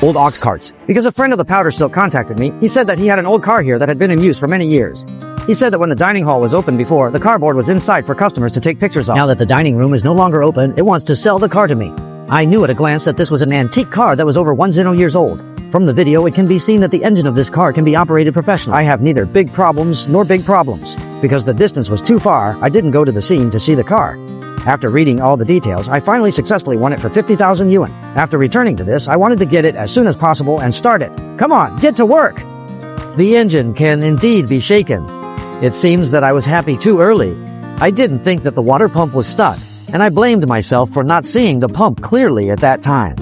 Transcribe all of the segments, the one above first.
old ox carts. Because a friend of the powder silk contacted me, he said that he had an old car here that had been in use for many years. He said that when the dining hall was open before, the cardboard was inside for customers to take pictures of. Now that the dining room is no longer open, it wants to sell the car to me. I knew at a glance that this was an antique car that was over 10 years old. From the video, it can be seen that the engine of this car can be operated professionally. I have neither big problems nor big problems. Because the distance was too far, I didn't go to the scene to see the car. After reading all the details, I finally successfully won it for 50,000 yuan. After returning to this, I wanted to get it as soon as possible and start it. Come on, get to work! The engine can indeed be shaken. It seems that I was happy too early. I didn't think that the water pump was stuck, and I blamed myself for not seeing the pump clearly at that time.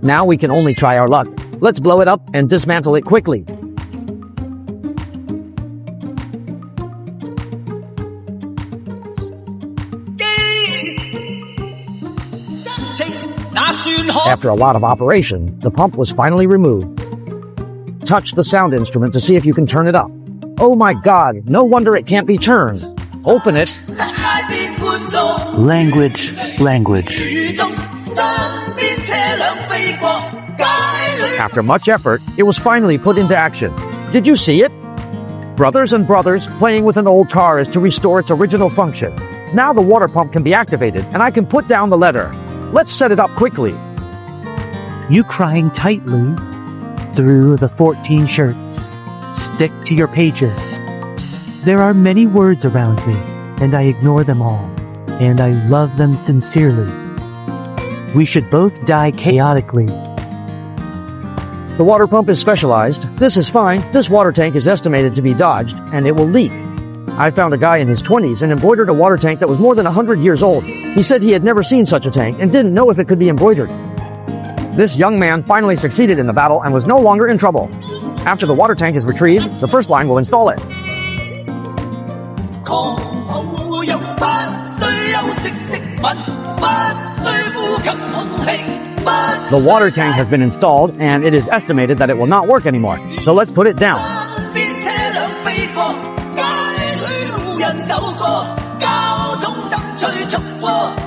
Now we can only try our luck. Let's blow it up and dismantle it quickly. After a lot of operation, the pump was finally removed. Touch the sound instrument to see if you can turn it up. Oh my god, no wonder it can't be turned. Open it. Language. After much effort, it was finally put into action. Did you see it? Brothers and brothers, playing with an old car is to restore its original function. Now the water pump can be activated, and I can put down the letter. Let's set it up quickly. You crying tightly through the 14 shirts. Stick to your pager. There are many words around me, and I ignore them all, and I love them sincerely. We should both die chaotically. The water pump is specialized. This is fine. This water tank is estimated to be dodged, and it will leak. I found a guy in his 20s and embroidered a water tank that was more than 100 years old. He said he had never seen such a tank and didn't know if it could be embroidered. This young man finally succeeded in the battle and was no longer in trouble. After the water tank is retrieved, the first line will install it. The water tank has been installed, and it is estimated that it will not work anymore. So let's put it down.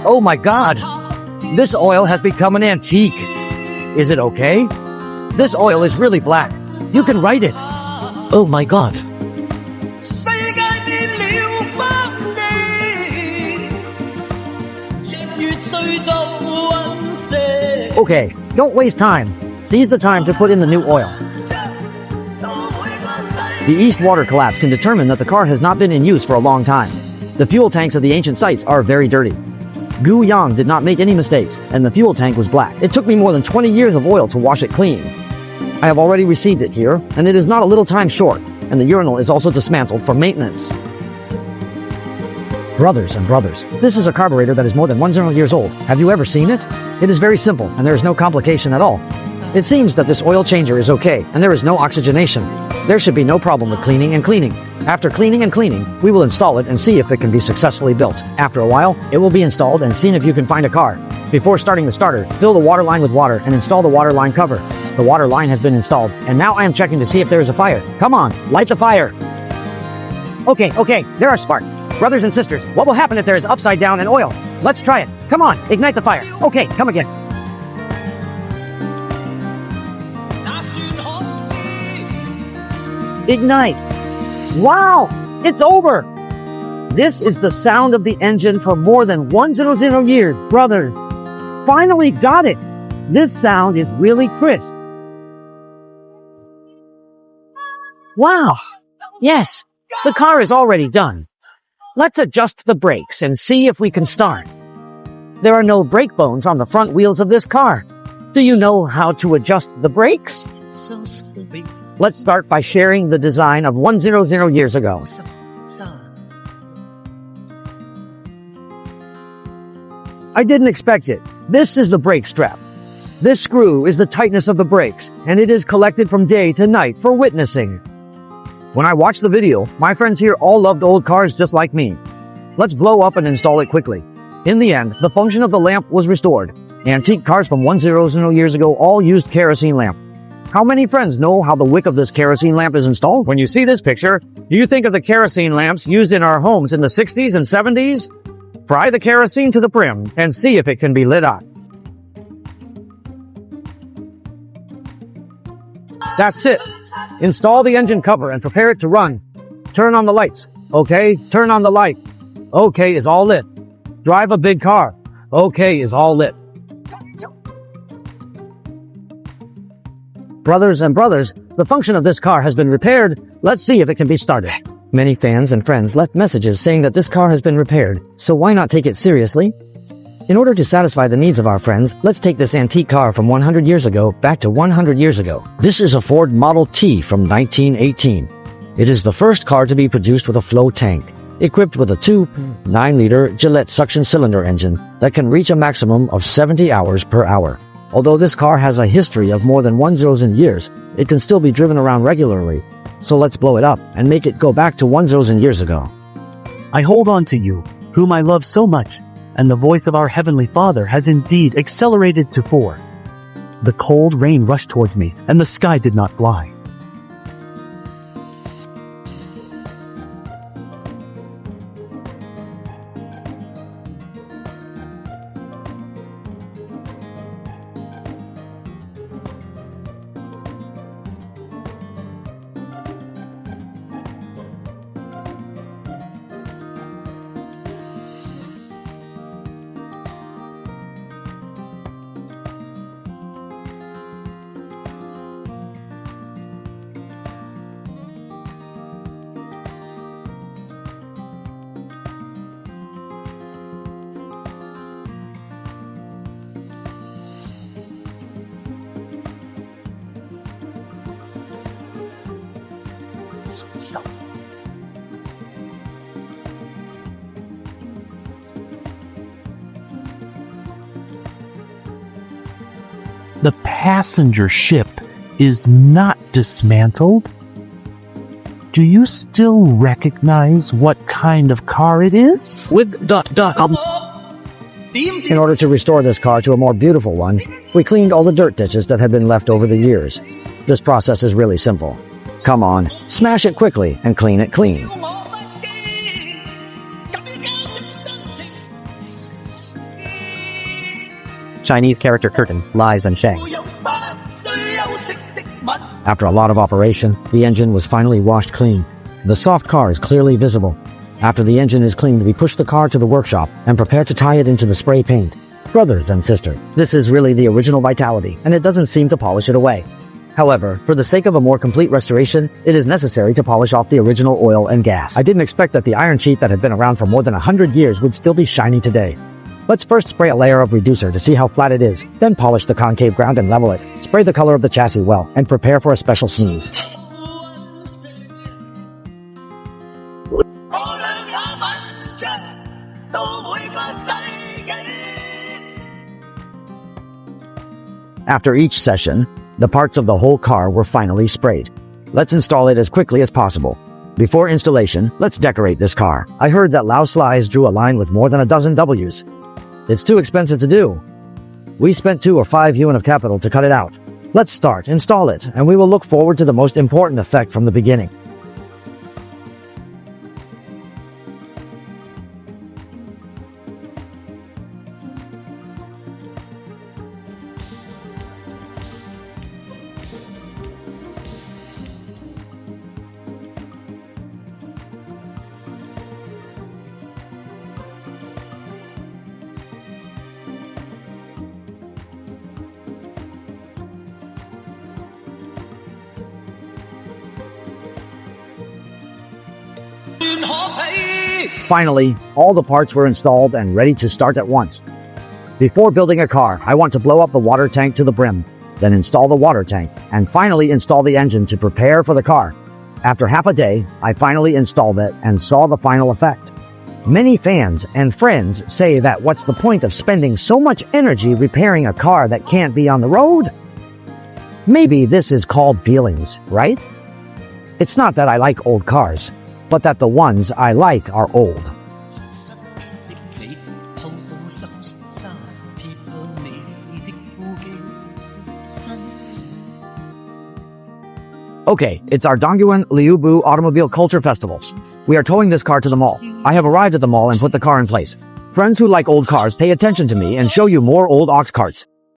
Oh my god! This oil has become an antique. Is it okay? This oil is really black. You can write it. Oh my god. Okay, don't waste time. Seize the time to put in the new oil. The east water collapse can determine that the car has not been in use for a long time. The fuel tanks of the ancient sites are very dirty. Gu Yang did not make any mistakes, and the fuel tank was black. It took me more than 20 years of oil to wash it clean. I have already received it here, and it is not a little time short, and the urinal is also dismantled for maintenance. Brothers and brothers, this is a carburetor that is more than 10 years old. Have you ever seen it? It is very simple, and there is no complication at all. It seems that this oil changer is okay, and there is no oxygenation. There should be no problem with cleaning and cleaning. After cleaning and cleaning, we will install it and see if it can be successfully built. After a while, it will be installed and seen if you can find a car. Before starting the starter, fill the water line with water and install the water line cover. The water line has been installed, and now I am checking to see if there is a fire. Come on, light the fire. Okay, there are sparks. Brothers and sisters, what will happen if there is upside down and oil? Let's try it. Come on, ignite the fire. Okay, come again. Ignite. Wow, it's over. This is the sound of the engine for more than 100 years, brother. Finally got it. This sound is really crisp. Wow. Yes, the car is already done. Let's adjust the brakes and see if we can start. There are no brake bones on the front wheels of this car. Do you know how to adjust the brakes? So sweet. Let's start by sharing the design of 100 years ago. I didn't expect it. This is the brake strap. This screw is the tightness of the brakes, and it is collected from day to night for witnessing. When I watched the video, my friends here all loved old cars just like me. Let's blow up and install it quickly. In the end, the function of the lamp was restored. Antique cars from 100 years ago all used kerosene lamp. How many friends know how the wick of this kerosene lamp is installed? When you see this picture, do you think of the kerosene lamps used in our homes in the 60s and 70s? Fry the kerosene to the brim and see if it can be lit up. That's it. Install the engine cover and prepare it to run. Turn on the lights. Okay, turn on the light. Okay is all lit. Drive a big car. Okay is all lit. Brothers and brothers, the function of this car has been repaired. Let's see if it can be started. Many fans and friends left messages saying that this car has been repaired, so why not take it seriously? In order to satisfy the needs of our friends, let's take this antique car from 100 years ago back to 100 years ago. This is a Ford Model T from 1918. It is the first car to be produced with a flow tank, equipped with a 9-liter Gillette suction cylinder engine that can reach a maximum of 70 hours per hour. Although this car has a history of more than 1,000 years, it can still be driven around regularly. So let's blow it up and make it go back to 1,000 years ago. I hold on to you, whom I love so much, and the voice of our Heavenly Father has indeed accelerated to 4. The cold rain rushed towards me, and the sky did not fly. The passenger ship is not dismantled. Do you still recognize what kind of car it is? In order to restore this car to a more beautiful one, we cleaned all the dirt ditches that had been left over the years. This process is really simple. Come on, smash it quickly and clean it clean. Chinese character curtain, lies and shang. After a lot of operation, the engine was finally washed clean. The soft car is clearly visible. After the engine is cleaned, we push the car to the workshop and prepare to tie it into the spray paint. Brothers and sisters, this is really the original vitality, and it doesn't seem to polish it away. However, for the sake of a more complete restoration, it is necessary to polish off the original oil and gas. I didn't expect that the iron sheet that had been around for more than 100 years would still be shiny today. Let's first spray a layer of reducer to see how flat it is, then polish the concave ground and level it. Spray the color of the chassis well, and prepare for a special sneeze. After each session, the parts of the whole car were finally sprayed. Let's install it as quickly as possible. Before installation, let's decorate this car. I heard that Lao Slice drew a line with more than a dozen W's. It's too expensive to do. We spent 2 or 5 yuan of capital to cut it out. Let's start, install it, and we will look forward to the most important effect from the beginning. Finally, all the parts were installed and ready to start at once. Before building a car, I want to blow up the water tank to the brim, then install the water tank, and finally install the engine to prepare for the car. After half a day, I finally installed it and saw the final effect. Many fans and friends say that what's the point of spending so much energy repairing a car that can't be on the road? Maybe this is called feelings, right? It's not that I like old cars, but that the ones I like are old. Okay, it's our Dongyuan Liubu Automobile Culture Festival. We are towing this car to the mall. I have arrived at the mall and put the car in place. Friends who like old cars, pay attention to me and show you more old ox carts.